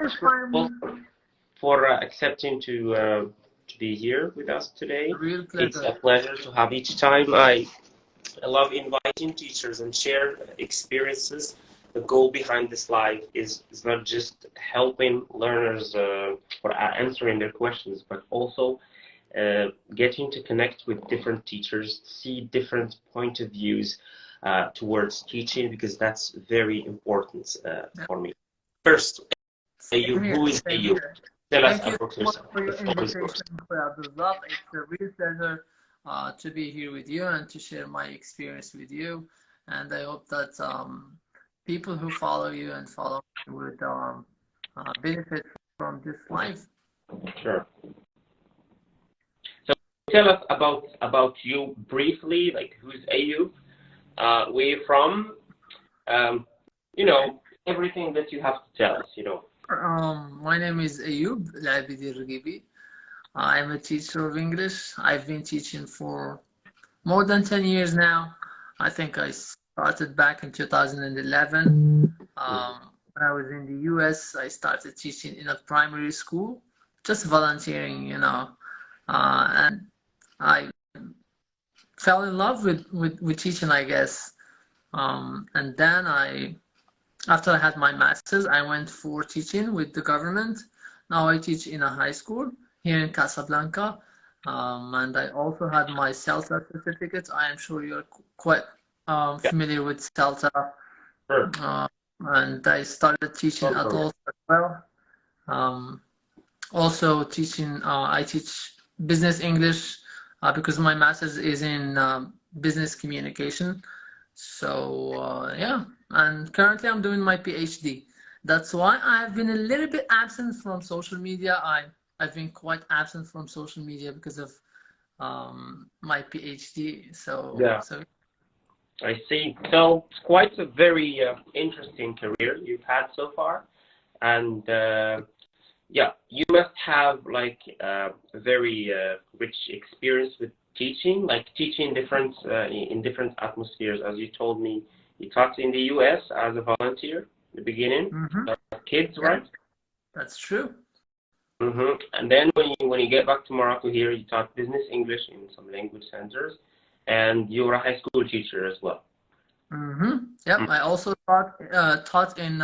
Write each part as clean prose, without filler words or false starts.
much for accepting to be here with us today. Real pleasure. It's a pleasure to have each time. I love inviting teachers and share experiences. The goal behind this live is not just helping learners or answering their questions, but also getting to connect with different teachers, see different point of views towards teaching, because that's very important for me. First, Ayoub, who is Ayoub? Tell us about yourself. For your invitation, Abdullah. It's a real pleasure to be here with you and to share my experience with you. And I hope that people who follow you and follow you would benefit from this live. Sure. So tell us about you briefly, like who's Ayoub, where you're from, you know, everything that you have to tell us, you know. My name is Ayoub Al-Abidi. I'm a teacher of English. I've been teaching for more than 10 years now. I think I started back in 2011. When I was in the US, I started teaching in a primary school, just volunteering, you know. And I fell in love with teaching, I guess. And then after I had my master's, I went for teaching with the government. Now I teach in a high school here in Casablanca. And I also had my CELTA certificate. I am sure you're quite familiar with CELTA. Sure. And I started teaching adults as well. Also teaching, I teach business English because my master's is in business communication. So yeah, and currently I'm doing my PhD. That's why I've been a little bit absent from social media. I've been quite absent from social media because of my PhD. So yeah, so I see. So it's quite a very interesting career you've had so far, and yeah, you must have like a very rich experience with teaching, like teaching different in different atmospheres. As you told me, you taught in the US as a volunteer in the beginning, kids, yeah, right? That's true. And then when you get back to Morocco here, you taught business English in some language centers, and you were a high school teacher as well. Yep, I also taught in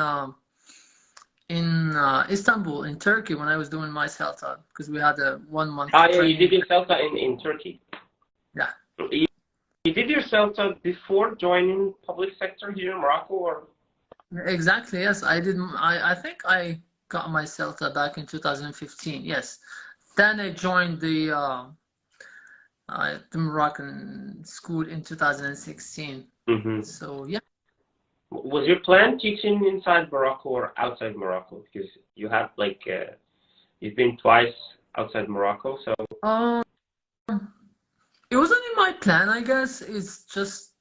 Istanbul, in Turkey, when I was doing my CELTA, because we had a 1 month yeah, training. you did your CELTA in Turkey. Yeah. You did your CELTA before joining public sector here in Morocco, or? Exactly, yes. I did. I think I got my CELTA back in 2015. Yes. Then I joined the Moroccan school in 2016. So yeah. Was your plan teaching inside Morocco or outside Morocco? Because you have like you've been twice outside Morocco, so. It wasn't in my plan, I guess. It's just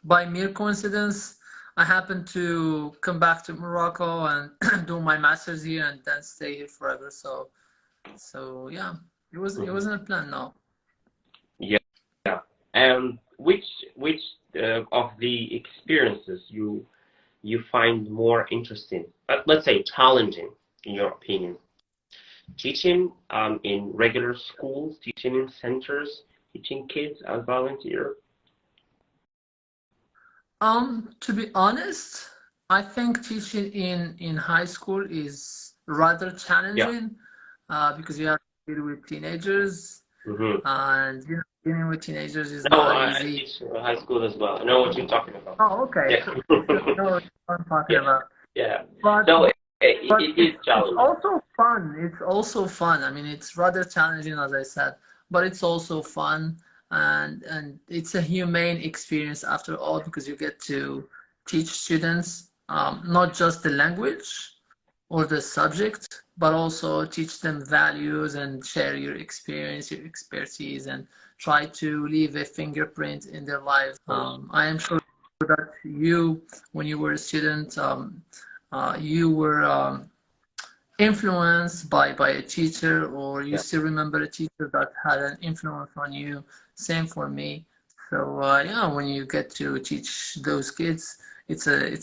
by mere coincidence. I happened to come back to Morocco and do my master's here and then stay here forever. So yeah, it wasn't a plan, no. Yeah. And which of the experiences you find more interesting, let's say challenging, in your opinion? Teaching in regular schools, teaching in centers, teaching kids as volunteer? To be honest, I think teaching in high school is rather challenging because you have to deal with teenagers, and you know, dealing with teenagers is not easy. I teach high school as well. I know what you're talking about. Oh, okay. Yeah. So, know what I'm talking about. Yeah. But, so it is challenging. It's also fun. It's also fun. I mean, it's rather challenging, as I said, but it's also fun. And it's a humane experience after all, because you get to teach students not just the language or the subject, but also teach them values and share your experience, your expertise, and try to leave a fingerprint in their lives. I am sure that you, when you were a student, you were influenced by a teacher, or you still remember a teacher that had an influence on you. Same for me. So yeah, when you get to teach those kids, it's a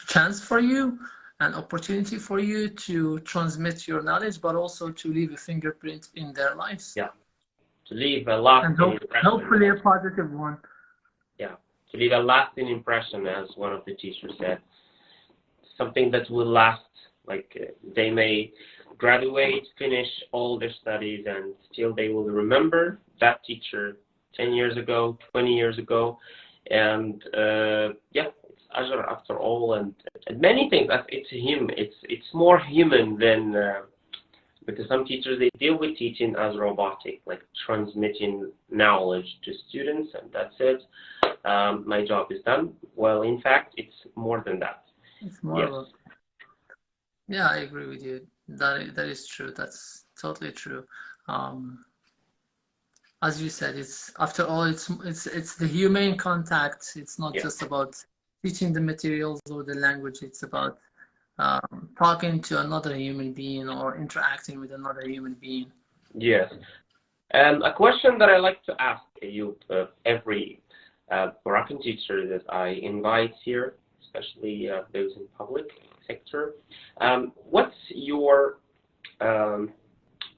chance for you an opportunity for you to transmit your knowledge, but also to leave a fingerprint in their lives. Yeah, to leave a And lasting impression. hopefully a positive one. Yeah, to leave a lasting impression, as one of the teachers said. Something that will last, like they may graduate, finish all their studies, and still they will remember that teacher 10 years ago, 20 years ago. And yeah, it's Azure after all, and many things. It's him. It's more human than because some teachers, they deal with teaching as robotic, like transmitting knowledge to students, and that's it. My job is done. Well, in fact, it's more than that. It's more Yes. of a, yeah, I agree with you. That is true. That's totally true. As you said, it's after all, it's the humane contact. It's not Yeah. just about teaching the materials or the language. It's about talking to another human being or interacting with another human being. Yes. A question that I like to ask you, every Moroccan teacher that I invite here, especially those in public sector, what's your,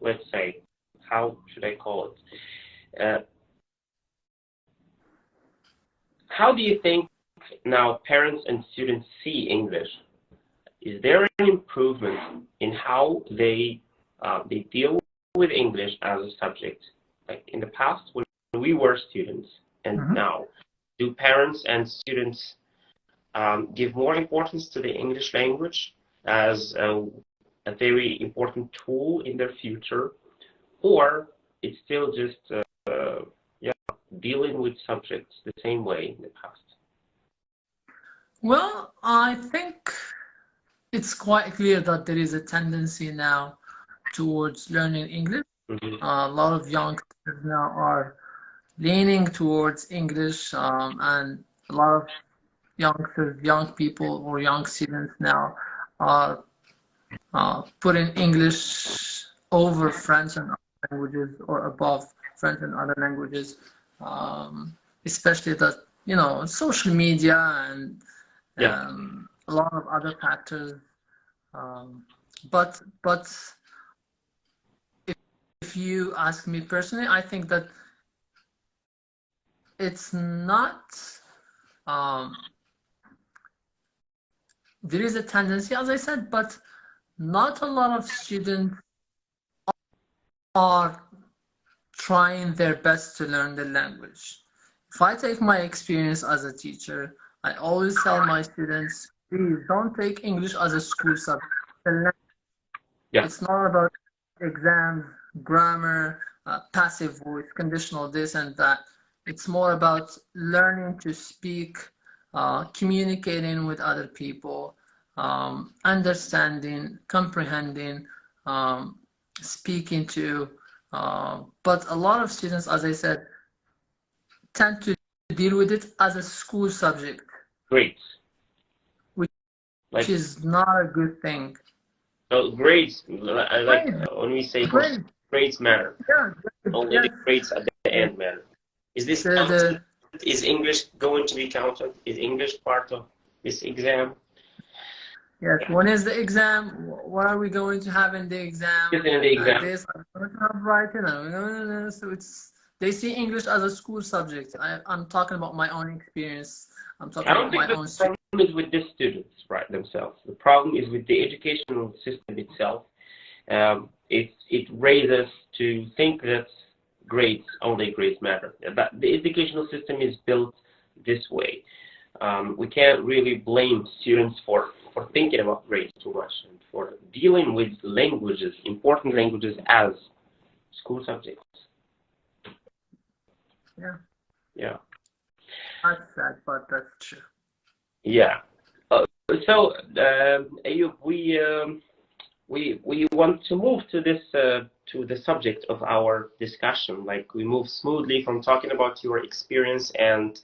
let's say, how should I call it? How do you think now parents and students see English? Is there an improvement in how they deal with English as a subject? Like in the past when we were students and now, do parents and students give more importance to the English language as a very important tool in their future, or it's still just dealing with subjects the same way in the past? Well, I think it's quite clear that there is a tendency now towards learning English. A lot of youngsters now are leaning towards English, and a lot of youngsters, young people, or young students now are putting English over French and other languages, or above French and other languages, especially that, you know, social media and a lot of other factors. But if you ask me personally, I think that it's not. There is a tendency, as I said, but not a lot of students are trying their best to learn the language. If I take my experience as a teacher, I always tell my students, please don't take English as a school subject. It's not about exams, grammar, passive voice, conditional this and that. It's more about learning to speak, communicating with other people, understanding, comprehending, speaking to. But a lot of students, as I said, tend to deal with it as a school subject. Grades. Which is not a good thing. So grades, like when we say grades matter. Yeah, only the grades at the end matter. Is this counted? Is English going to be counted? Is English part of this exam? Yes. When is the exam? What are we going to have in the exam? In the exam. This, I'm going to have writing. So they see English as a school subject. I'm talking about my own experience. I'm talking about my own. The problem is with the students, right, themselves. The problem is with the educational system itself. It raises to think that only grades matter. But the educational system is built this way. We can't really blame students for thinking about grades too much and for dealing with languages, important languages, as school subjects. Yeah. That's sad, but that's true. Yeah. So, Ayoub, we want to move to this to the subject of our discussion. Like we move smoothly from talking about your experience and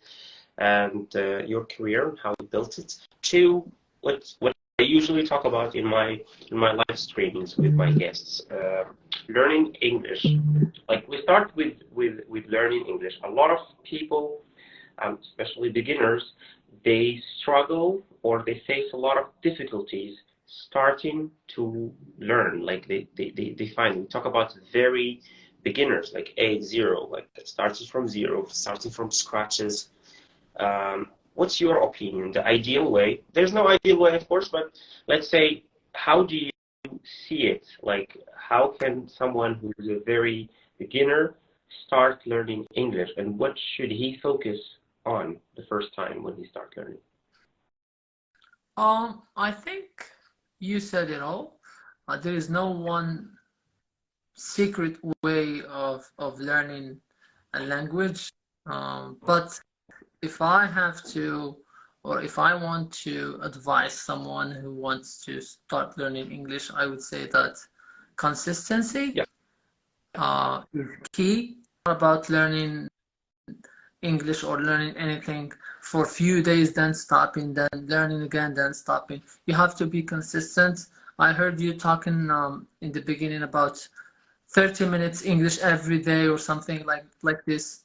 your career, how you built it, to what I usually talk about in my live streamings with my guests, learning English. Like we start with learning English. A lot of people, especially beginners, they struggle or they face a lot of difficulties starting to learn, like they find, we talk about very beginners, like A0, like starting from zero, starting from scratches. What's your opinion, the ideal way? There's no ideal way, of course, but let's say, how do you see it? Like, how can someone who is a very beginner start learning English, and what should he focus on the first time when he starts learning? I think you said it all. There is no one secret way of learning a language. But if I have to, or if I want to advise someone who wants to start learning English, I would say that consistency is key about learning English or learning anything for a few days, then stopping, then learning again, then stopping. You have to be consistent. I heard you talking in the beginning about 30 minutes English every day or something like this.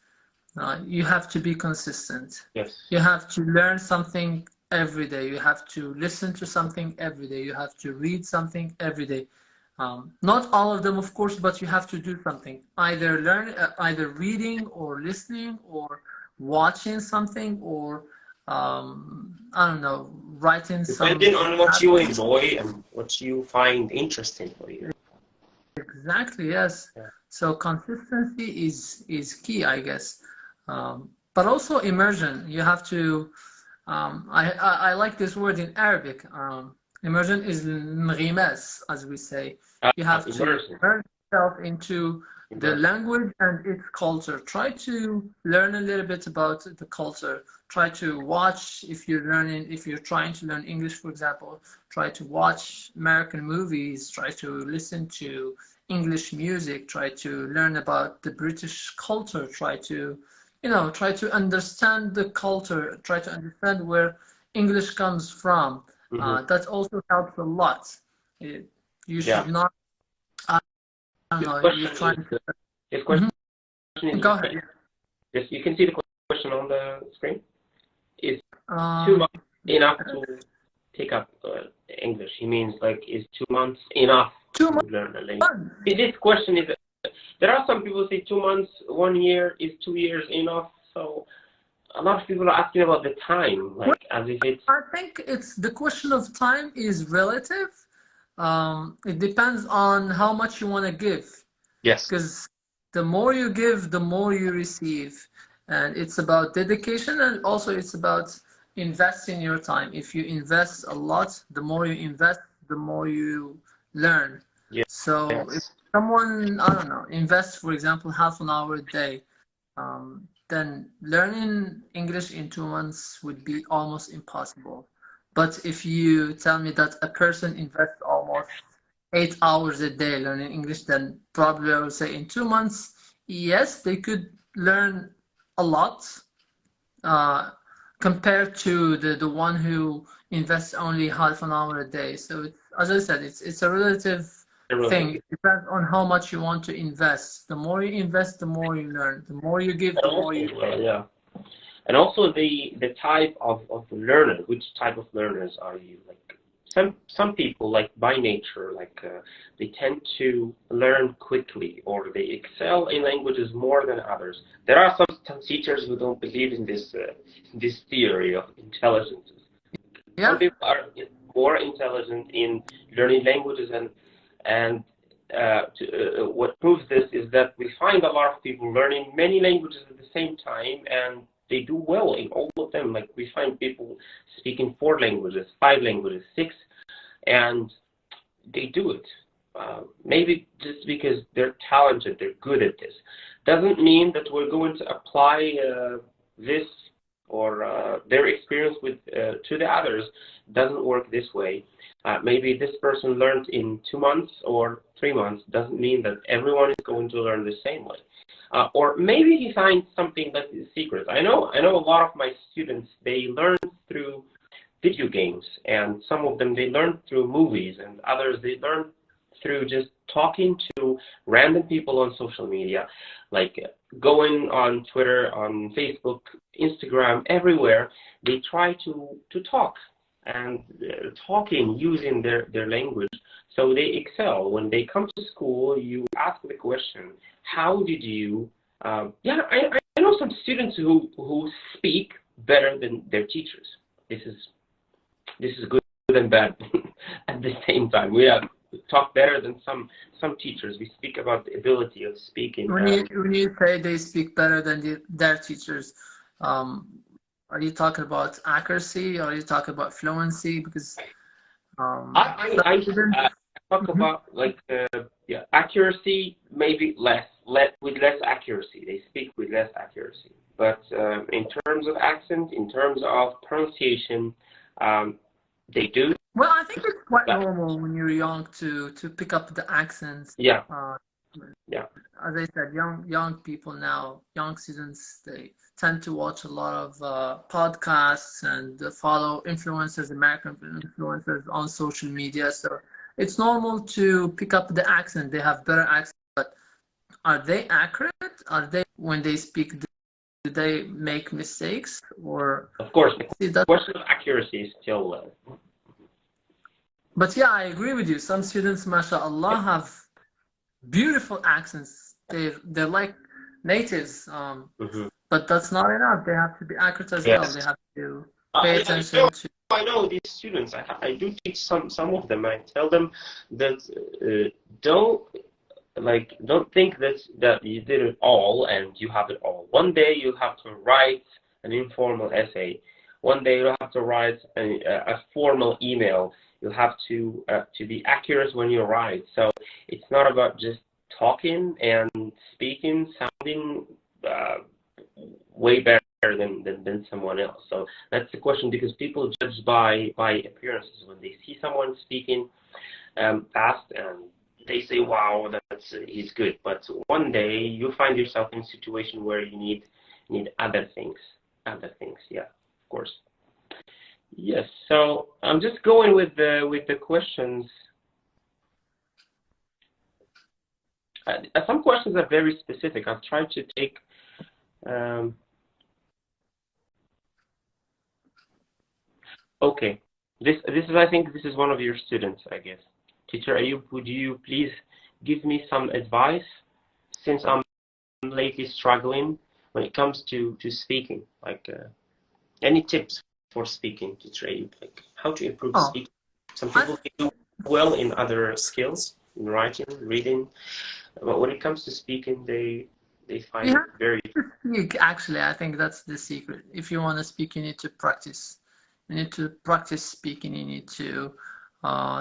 You have to be consistent. Yes. You have to learn something every day. You have to listen to something every day. You have to read something every day. Not all of them, of course, but you have to do something. Either reading or listening or watching something, or I don't know, writing some. Depending on what you enjoy and what you find interesting for you. Exactly, yes. Yeah. So consistency is key, I guess. But also immersion. You have to. I like this word in Arabic. Immersion is انغماس, as we say. You have to immerse yourself into the language and its culture. Try to learn a little bit about the culture. Try to watch, if you're trying to learn English, for example, try to watch American movies, try to listen to English music, try to learn about the British culture, try to understand the culture, try to understand where English comes from. That also helps a lot. You should not. I don't know. You're trying to. This question is. Go ahead. Yes, you can see the question on the screen. Is 2 months enough to pick up English? He means, like, is 2 months enough to learn a language? This question is. There are some people say 2 months, 1 year, is 2 years enough? So a lot of people are asking about the time, like, as if it's. I think it's the question of time is relative. It depends on how much you want to give. Yes. Because the more you give, the more you receive, and it's about dedication, and also it's about investing your time. If you invest a lot, the more you invest, the more you learn. Yes. So if someone, I don't know, invests, for example, half an hour a day, then learning English in 2 months would be almost impossible. But if you tell me that a person invests almost 8 hours a day learning English, then probably I would say in 2 months, yes, they could learn a lot compared to the one who invests only half an hour a day. So it's, as I said, it's a relative thing. It depends on how much you want to invest. The more you invest, the more you learn. The more you give, the more you learn. Yeah. And also the type of learner. Which type of learners are you? Like, some people, like, by nature, like, they tend to learn quickly, or they excel in languages more than others. There are some teachers who don't believe in this theory of intelligences. Yeah. Some people are more intelligent in learning languages, and what proves this is that we find a lot of people learning many languages at the same time, and they do well in all of them. Like, we find people speaking 4 languages, 5 languages, 6, and they do it. Maybe just because they're talented, they're good at this. Doesn't mean that we're going to apply this or their experience with to the others. Doesn't work this way. Maybe this person learned in 2 months or 3 months. Doesn't mean that everyone is going to learn the same way. Or maybe he finds something that is secret. I know a lot of my students, they learn through video games, and some of them they learn through movies, and others they learn through just talking to random people on social media, like going on Twitter, on Facebook, Instagram, everywhere. They try to talk. and talking, using their language. So they excel. When they come to school, you ask the question, how did you, yeah, I know some students who speak better than their teachers. This is good and bad at the same time. We talk better than some teachers. We speak about the ability of speaking. When you say they speak better than their teachers, are you talking about accuracy, or are you talking about fluency? Because I talk about like yeah, accuracy, maybe with less accuracy. They speak with less accuracy, but in terms of accent, in terms of pronunciation, they do. Well, I think it's quite normal when you're young to pick up the accents. Yeah. Yeah. As I said, young people now, young students, they tend to watch a lot of podcasts and follow influencers, American influencers on social media. So it's normal to pick up the accent. They have better accent, but are they accurate? Are they, when they speak, do they make mistakes? Or of course, the question of accuracy is still. But yeah, I agree with you. Some students, mashallah, have beautiful accents. They're like natives. But that's not enough. They have to be accurate as well. They have to pay attention to. I know these students. I do teach some of them. I tell them that don't think that you did it all and you have it all. One day you have to write an informal essay. One day you have to write a formal email. You have to be accurate when you write. So it's not about just talking and speaking, sounding way better than someone else. So that's the question, because people judge by appearances. When they see someone speaking fast, and they say, "Wow, he's good." But one day you find yourself in a situation where you need other things. Yeah, of course. Yes, so I'm just going with the questions. Some questions are very specific. I've tried to take. Okay, this is, I think this is one of your students, I guess. Teacher Ayoub, would you please give me some advice, since I'm lately struggling when it comes to speaking, like any tips for speaking, Teacher Ayoub, like how to improve speaking. Some people do well in other skills, in writing, reading, but when it comes to speaking, they find it very. Actually, I think that's the secret. If you want to speak, you need to practice. You need to practice speaking. You need to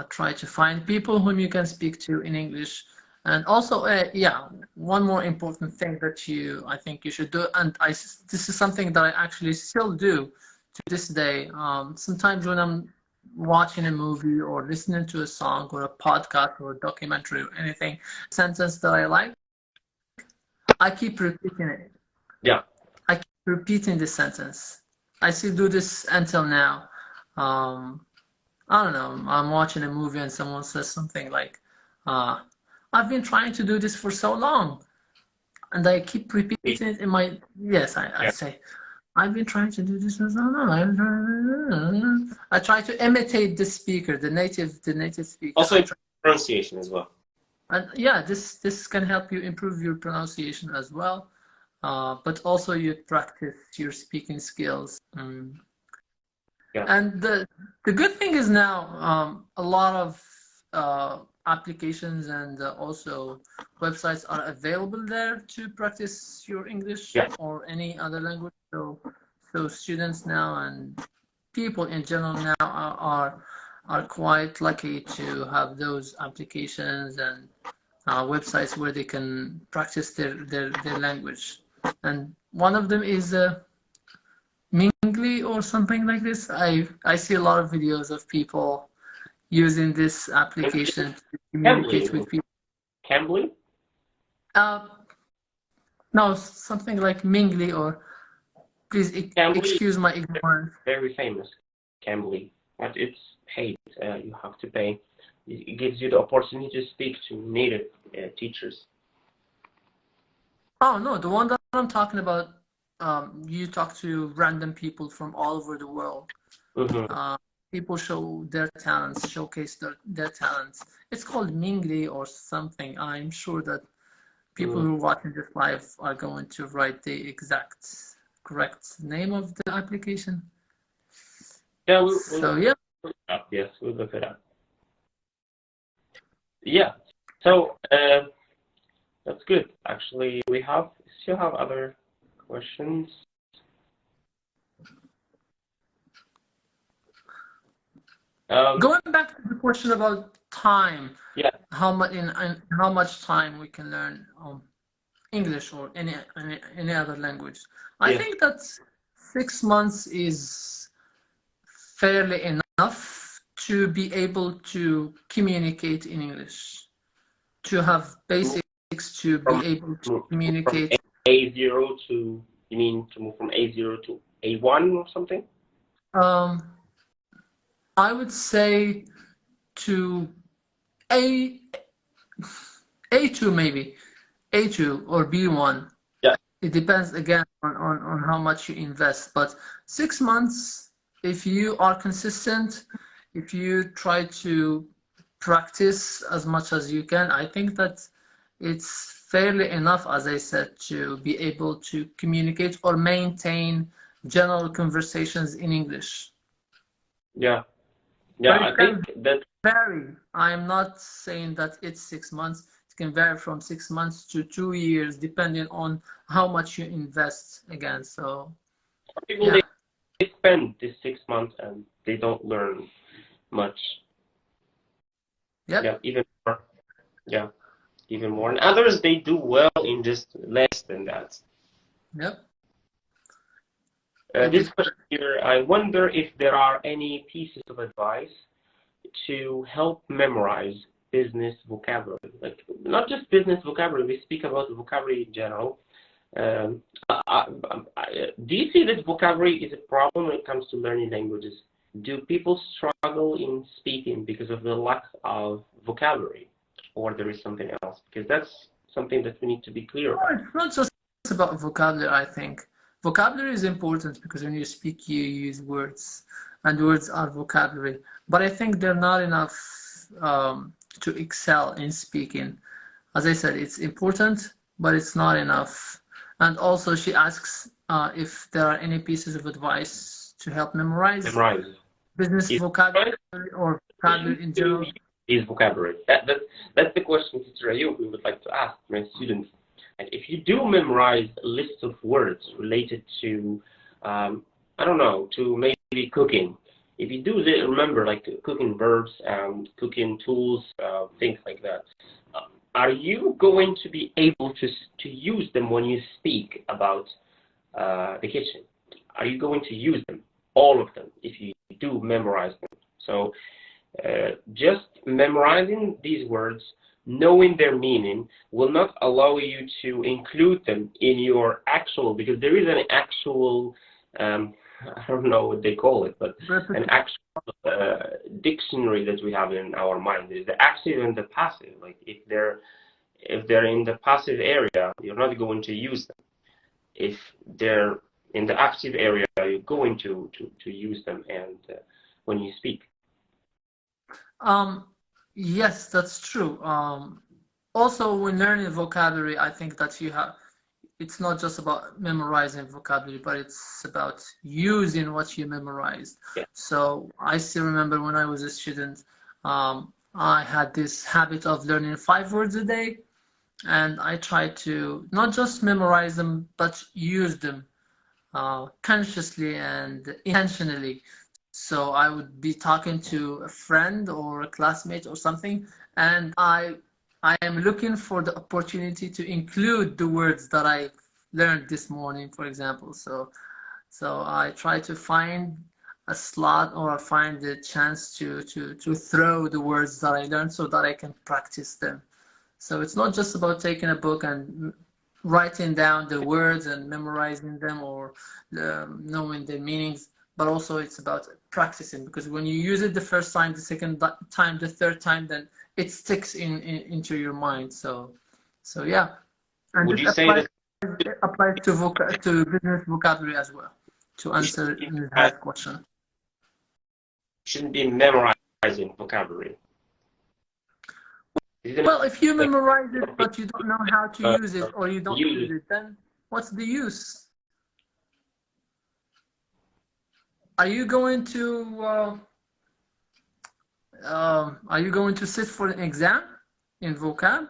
try to find people whom you can speak to in English. And also, yeah, one more important thing that I think you should do, and this is something that I actually still do to this day. Sometimes when I'm watching a movie or listening to a song or a podcast or a documentary or anything, sentence that I like, I keep repeating it. Yeah. I keep repeating the sentence. I still do this until now. I don't know, I'm watching a movie and someone says something like, I've been trying to do this for so long. And I keep repeating it in my, I say, I've been trying to do this for so long. I try to imitate the speaker, the native speaker. Also pronunciation as well. And yeah, this can help you improve your pronunciation as well. But also you practice your speaking skills. And the good thing is now a lot of applications and also websites are available there to practice your English or any other language. So students now and people in general now are quite lucky to have those applications and websites where they can practice their language. And one of them is Mingly or something like this. I see a lot of videos of people using this application to communicate with people. Cambly? No, something like Mingly, or please excuse my ignorance. Very famous, Cambly, but it's paid. You have to pay. It gives you the opportunity to speak to native teachers. Oh no, the one that I'm talking about. You talk to random people from all over the world. people show their talents, showcase their talents. It's called Mingli or something. I'm sure that people who are watching this live are going to write the exact correct name of the application. Yeah, so yeah. Look it up. Yes, we'll look it up. Yeah. So that's good. Actually, we still have other questions. Going back to the question about time. Yeah. How much time we can learn English or any other language? I think that 6 months is fairly enough to be able to communicate in English, to have basics to be able to communicate. From A0 to, you mean to move from A0 to A1 or something? I would say to A2 maybe, A2 or B1. Yeah. It depends again on how much you invest. But 6 months, if you are consistent, if you try to practice as much as you can, I think that it's fairly enough, as I said, to be able to communicate or maintain general conversations in English. Yeah. Yeah, I think that vary. I'm not saying that it's 6 months. It can vary from 6 months to 2 years, depending on how much you invest again. So people, they spend this 6 months and they don't learn much. Yep. Yeah, even more. Yeah, even more. And others, they do well in just less than that. Yep. This question here, I wonder if there are any pieces of advice to help memorize business vocabulary. Like, not just business vocabulary, we speak about vocabulary in general. Do you see that vocabulary is a problem when it comes to learning languages? Do people struggle in speaking because of the lack of vocabulary, or there is something else? Because that's something that we need to be clear about. It's not just about vocabulary, I think. Vocabulary is important because when you speak, you use words, and words are vocabulary. But I think they're not enough to excel in speaking. As I said, it's important, but it's not enough. And also, she asks if there are any pieces of advice to help memorize business vocabulary or vocabulary in general. Is vocabulary. That's the question, Sister Ayoub, we would like to ask my students. And if you do memorize a list of words related to, I don't know, to maybe cooking, if you do remember like cooking verbs and cooking tools, things like that, are you going to be able to use them when you speak about the kitchen? Are you going to use them, all of them, if you do memorize them? So just memorizing these words, knowing their meaning, will not allow you to include them in your actual, because there is an actual, I don't know what they call it, but an actual dictionary that we have in our mind. There's the active and the passive. Like if they're in the passive area, you're not going to use them. If they're in the active area, you're going to use them and when you speak. Yes, that's true. Also, when learning vocabulary, I think that it's not just about memorizing vocabulary, but it's about using what you memorized. Yeah. So I still remember when I was a student, I had this habit of learning 5 words a day, and I tried to not just memorize them, but use them consciously and intentionally. So I would be talking to a friend or a classmate or something, and I am looking for the opportunity to include the words that I learned this morning, for example. So I try to find a slot or find the chance to throw the words that I learned so that I can practice them. So it's not just about taking a book and writing down the words and memorizing them or knowing the meanings, but also it's about practicing, because when you use it the first time, the second time, the third time, then it sticks into your mind. So yeah. And would you say that it applies to business vocabulary as well, to answer that question? shouldn't be memorizing vocabulary. Well, if you memorize it but you don't know how to use it, or you don't use it, then what's the use? Are you going to sit for an exam in vocab?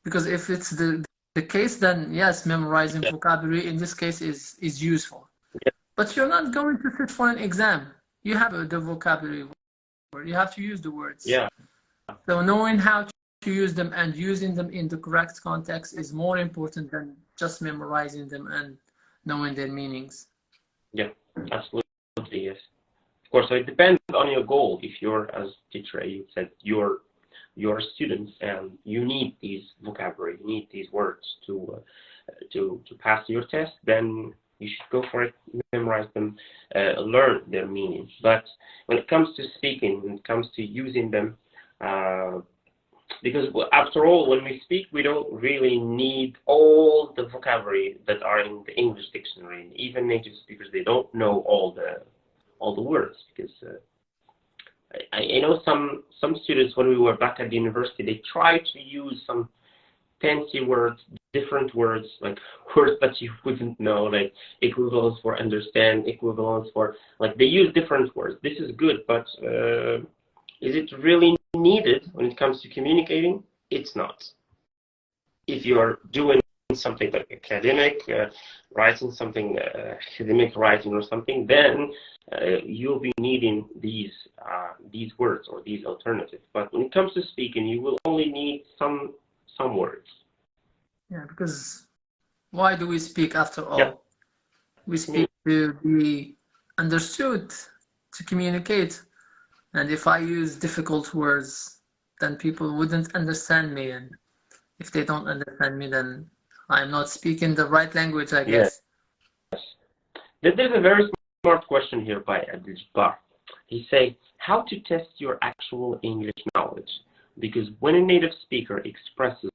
Because if it's the case, then yes, memorizing vocabulary in this case is useful. Yeah. But you're not going to sit for an exam. You have the vocabulary word. You have to use the words. Yeah. So knowing how to use them and using them in the correct context is more important than just memorizing them and knowing their meanings. Yeah, absolutely, yes. Of course, so it depends on your goal. If you're, as teacher you said, you're students and you need these vocabulary, you need these words to pass your test, then you should go for it, memorize them, learn their meaning. But when it comes to speaking, when it comes to using them, because after all, when we speak, we don't really need all the vocabulary that are in the English dictionary. And even native speakers, they don't know all the words, because I know some students, when we were back at the university, they tried to use some fancy words, different words, like words that you wouldn't know, like equivalence for understand, equivalence for, like, they use different words. This is good, but is it really needed when it comes to communicating? It's not. If you're doing something like academic, writing something, academic writing or something, then you'll be needing these words or these alternatives. But when it comes to speaking, you will only need some words. Yeah, because why do we speak after all? Yeah. We speak to be understood, to communicate. And if I use difficult words, then people wouldn't understand me. And if they don't understand me, then I'm not speaking the right language, I guess. Yes. There's a very smart question here by Abdul. He says, how to test your actual English knowledge? Because when a native speaker expresses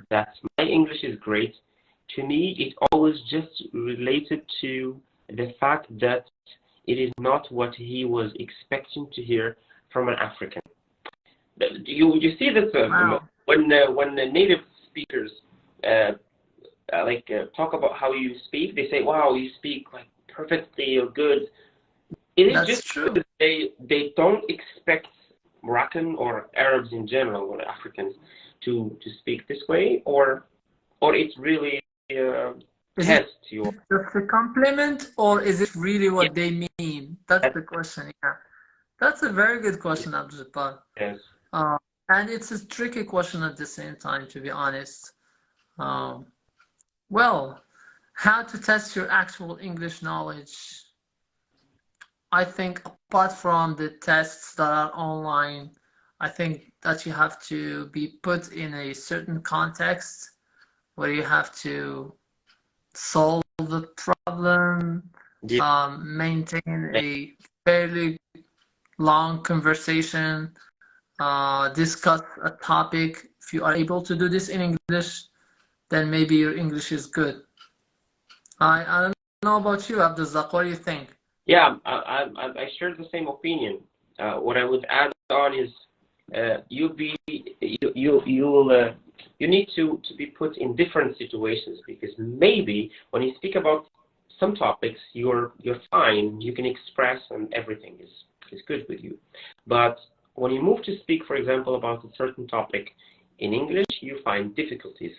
that my English is great, to me, it always just related to the fact that it is not what he was expecting to hear from an African. You see that Wow. when the native speakers talk about how you speak, they say, "Wow, you speak like perfectly or good." It is That's just true. that they don't expect Moroccan or Arabs in general or Africans to speak this way, or it's really test your. Just a compliment, or is it really what they mean? That's the question. Yeah, that's a very good question, Abdul. Yes. And it's a tricky question at the same time, to be honest. Well, how to test your actual English knowledge? I think apart from the tests that are online, I think that you have to be put in a certain context where you have to solve the problem, maintain a fairly long conversation, discuss a topic. If you are able to do this in English, then maybe your English is good. I don't know about you, Abdulzak. What do you think? Yeah, I share the same opinion. What I would add on is you need to be put in different situations, because maybe when you speak about some topics, you're fine, you can express and everything is good with you. But when you move to speak, for example, about a certain topic in English, you find difficulties.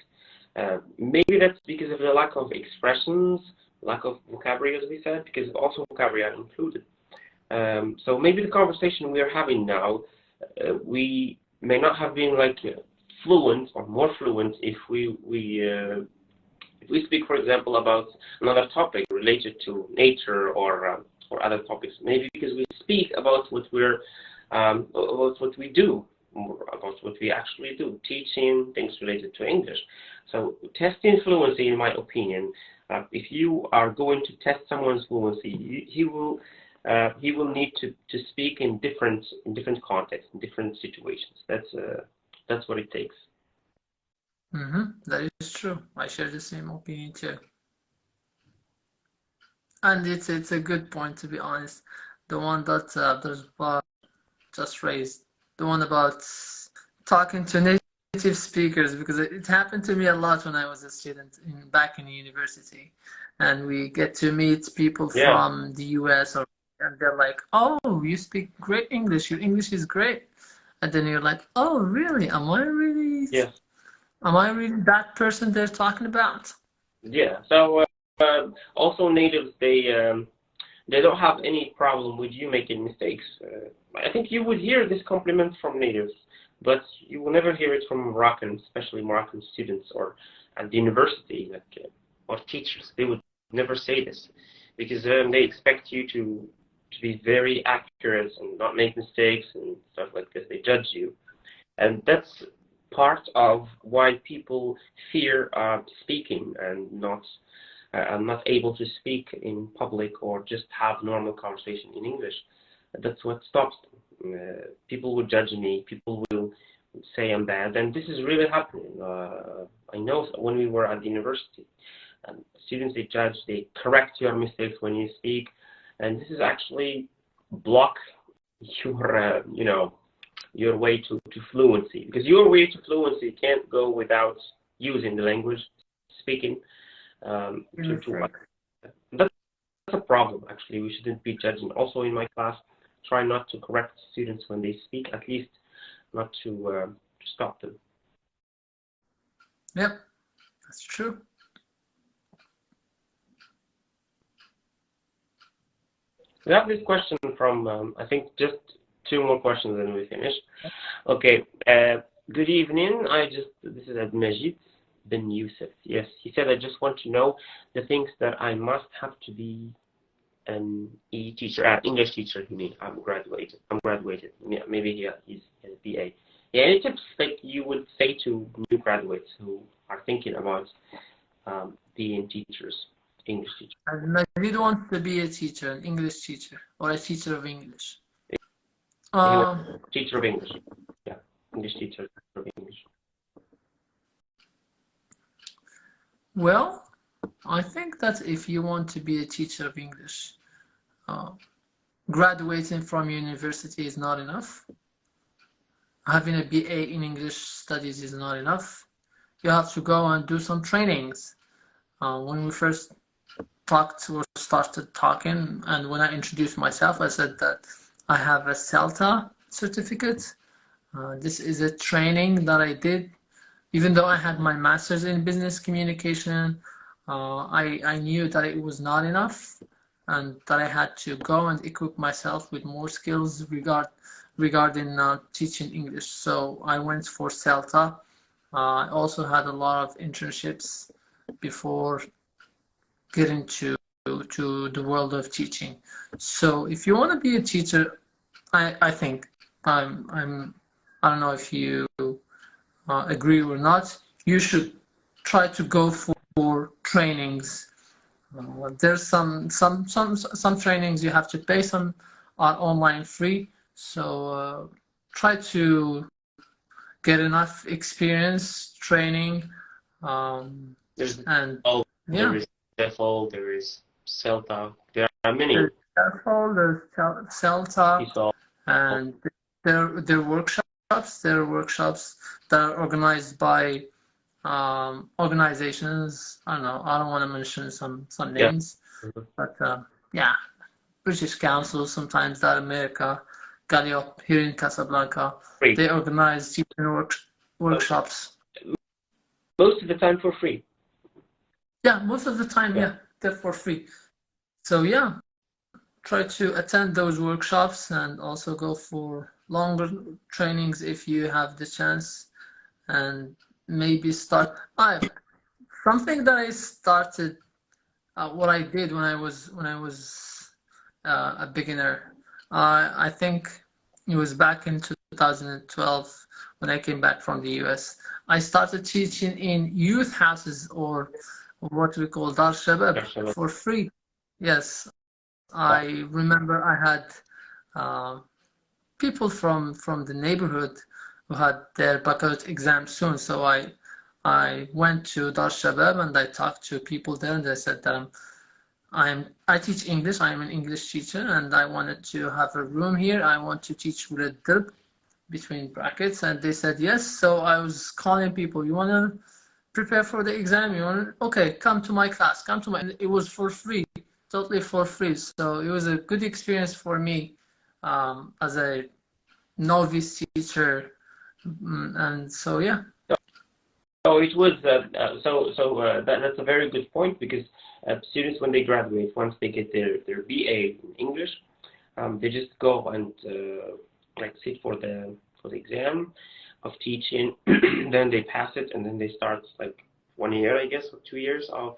Maybe that's because of the lack of expressions, lack of vocabulary, as we said, because also vocabulary are included. So maybe the conversation we are having now, we may not have been like fluent or more fluent if we speak, for example, about another topic related to nature or other topics. Maybe because we speak about what we do, about what we actually do, teaching things related to English. So testing fluency, in my opinion, if you are going to test someone's fluency, he will need to speak in different contexts, in different situations. That's what it takes. That is true. I share the same opinion too. And it's a good point, to be honest. the one that just raised, the one about talking to native speakers, because it happened to me a lot when I was a student back in university, and we get to meet people from the US, and they're like, "Oh, you speak great English. Your English is great," and then you're like, "Oh, really? Am I really? Yeah. Am I really that person they're talking about?" Yeah. So also natives, they don't have any problem with you making mistakes. I think you would hear this compliment from natives, but you will never hear it from Moroccan, especially Moroccan students or at the university, or teachers. They would never say this because they expect you to be very accurate and not make mistakes and stuff like this. They judge you, and that's part of why people fear speaking and not able to speak in public or just have normal conversation in English. That's what stops them. People will judge me. People will say I'm bad, and this is really happening. I know when we were at the university, students, they judge, they correct your mistakes when you speak, and this is actually block your your way to fluency, because your way to fluency can't go without using the language, speaking. That's a problem, actually. We shouldn't be judging. Also in my class, try not to correct students when they speak, at least not to stop them. Yep, that's true. We have this question from, I think just 2 more questions and we finish. Okay, good evening. This is Majid bin Yusuf. Yes, he said, I just want to know the things that I must have to be an teacher, English teacher, you mean. I'm graduated. Yeah, maybe he's BA. Yeah, any tips that you would say to new graduates who are thinking about being teachers, English teachers? Majid wants to be a teacher, an English teacher, or a teacher of English. Teacher of English. Yeah, English teacher of English. Well, I think that if you want to be a teacher of English, graduating from university is not enough. Having a BA in English studies is not enough. You have to go and do some trainings. When we first talked or started talking, and when I introduced myself, I said that I have a CELTA certificate. This is a training that I did. Even though I had my master's in business communication, I knew that it was not enough and that I had to go and equip myself with more skills regarding teaching English. So I went for CELTA. I also had a lot of internships before getting to the world of teaching. So if you want to be a teacher, I think I don't know if you agree or not, you should try to go for trainings. There's some trainings you have to pay, some are online free. So try to get enough experience training. There is TEFL, there is CELTA, there are many. There's TEFL, there's CELTA, and there are workshops. There are workshops that are organized by organizations. I don't know. I don't want to mention some names, but yeah, British Council, sometimes that America, Gallop here in Casablanca. Free. They organize teaching workshops. Most of the time for free. Yeah, most of the time, yeah, they're for free. So yeah, try to attend those workshops and also go for longer trainings if you have the chance, and maybe start. Something that I started, what I did when I was a beginner. I think it was back in 2012 when I came back from the US. I started teaching in youth houses, or what we call Dar Shabab, for free. Yes, I remember I had people from the neighborhood who had their baccalaureate exam soon. So I went to Dar Shabab and I talked to people there, and they said that I teach English. I'm an English teacher, and I wanted to have a room here. I want to teach with a dip between brackets, and they said yes. So I was calling people. You want to prepare for the exam? You want to? Okay, come to my class. Come to my. And it was for free, totally for free. So it was a good experience for me as a novice teacher, and so yeah. So it was that's a very good point, because students, when they graduate, once they get their BA in English, they just go and like sit for the exam of teaching. Then they pass it, and then they start like 1 year, I guess, or 2 years of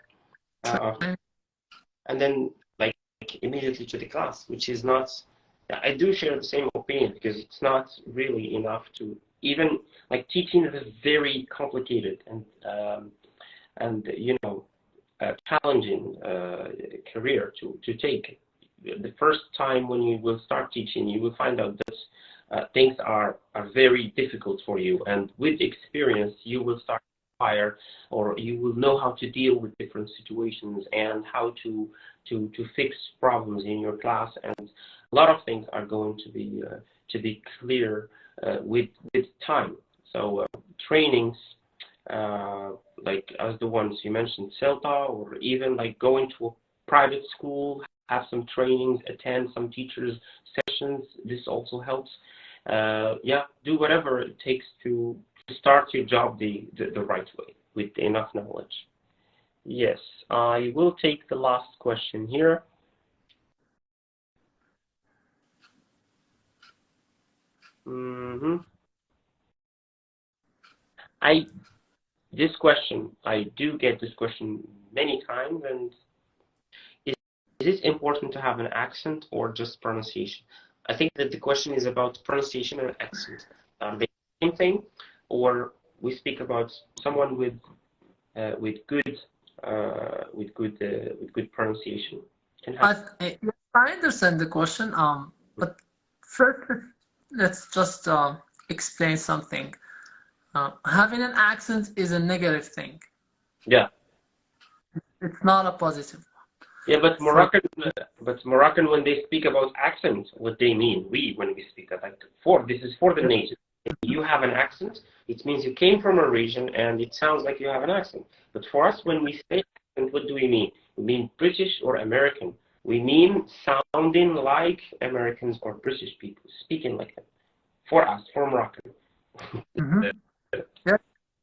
and then like immediately to the class, which is not. I do share the same opinion, because it's not really enough to even like teaching is a very complicated and you know challenging career to take. The first time when you will start teaching, you will find out that things are very difficult for you, and with experience, you will start fire, or you will know how to deal with different situations and how to fix problems in your class, and a lot of things are going to be clear with time. So trainings like as the ones you mentioned, CELTA, or even like going to a private school, have some trainings, attend some teachers sessions. This also helps. Yeah, do whatever it takes to start your job the right way with enough knowledge. Yes, I will take the last question here. This question, I do get this question many times, and is it important to have an accent or just pronunciation? I think that the question is about pronunciation and accent. Are they the same thing, or we speak about someone with good pronunciation? I understand the question. But first, let's just explain something. Having an accent is a negative thing. Yeah. It's not a positive. Yeah, but Moroccan, when they speak about accent, what they mean, when we speak that, like, this is for the nation. If you have an accent, it means you came from a region, and it sounds like you have an accent. But for us, when we say accent, what do we mean? We mean British or American. We mean sounding like Americans or British people, speaking like them. For us, for Moroccan. Yeah,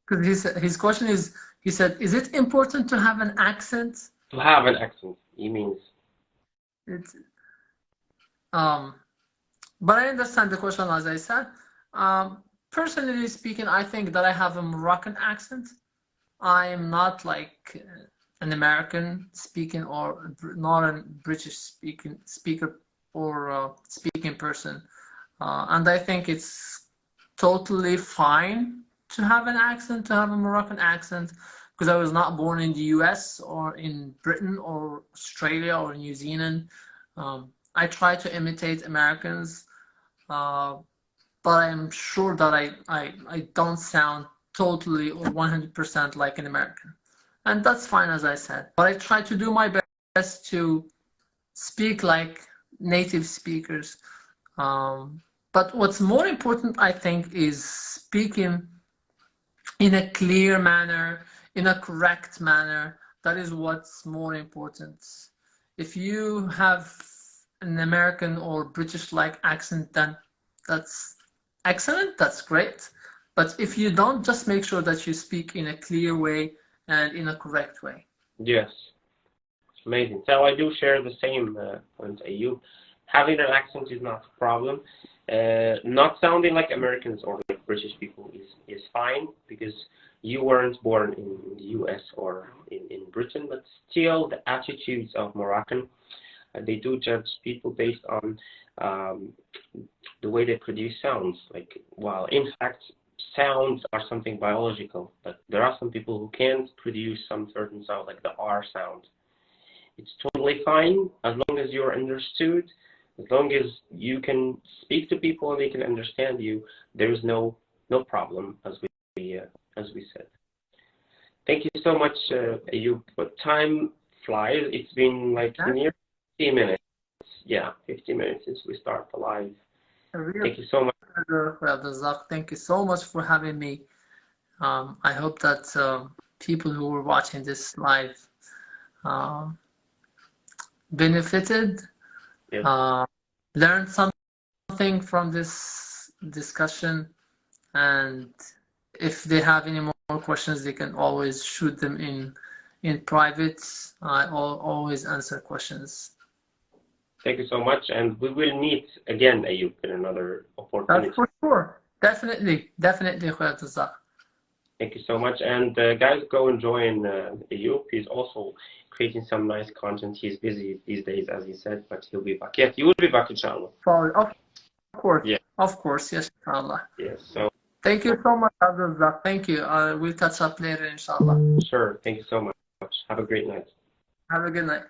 because his question is, he said, is it important to have an accent? To have an accent, he means. It's, but I understand the question, as I said. Personally speaking, I think that I have a Moroccan accent. I am not like an American speaking, or not a British speaker or speaking person. And I think it's totally fine to have an accent, to have a Moroccan accent, because I was not born in the US or in Britain or Australia or New Zealand. I try to imitate Americans, but I'm sure that I don't sound totally or 100% like an American. And that's fine, as I said. But I try to do my best to speak like native speakers. But what's more important, I think, is speaking in a clear manner, in a correct manner. That is what's more important. If you have an American or British-like accent, then that's excellent, that's great. But if you don't, just make sure that you speak in a clear way and in a correct way. Yes, amazing. So I do share the same point, Ayoub. Having an accent is not a problem. Not sounding like Americans or like British people is fine, because you weren't born in the US or in Britain, but still the attitudes of Moroccan, they do judge people based on the way they produce sounds. Like, while in fact sounds are something biological, but there are some people who can't produce some certain sound, like the R sound. It's totally fine as long as you're understood. As long as you can speak to people and they can understand you, there is no problem, as we said. Thank you so much, Ayoub. But time flies. It's been like Yeah. near 50 minutes. Yeah, 50 minutes since we start the live. Thank you so much. Thank you so much for having me. I hope that people who were watching this live um, benefited, Yes. learned something from this discussion, and if they have any more questions, they can always shoot them in private. I always answer questions. Thank you so much, and we will meet again, Ayoub, in another opportunity. That's for sure. Definitely, definitely. Thank you so much, and guys, go and join Ayoub. He's also creating some nice content. He's busy these days, as he said, but he'll be back. Yes, he will be back, inshallah. Of course. Yeah. Of course. Yes, inshallah. Yes. So. Thank you so much, Abdullah. Thank you. We'll catch up later, inshallah. Sure. Thank you so much. Have a great night. Have a good night.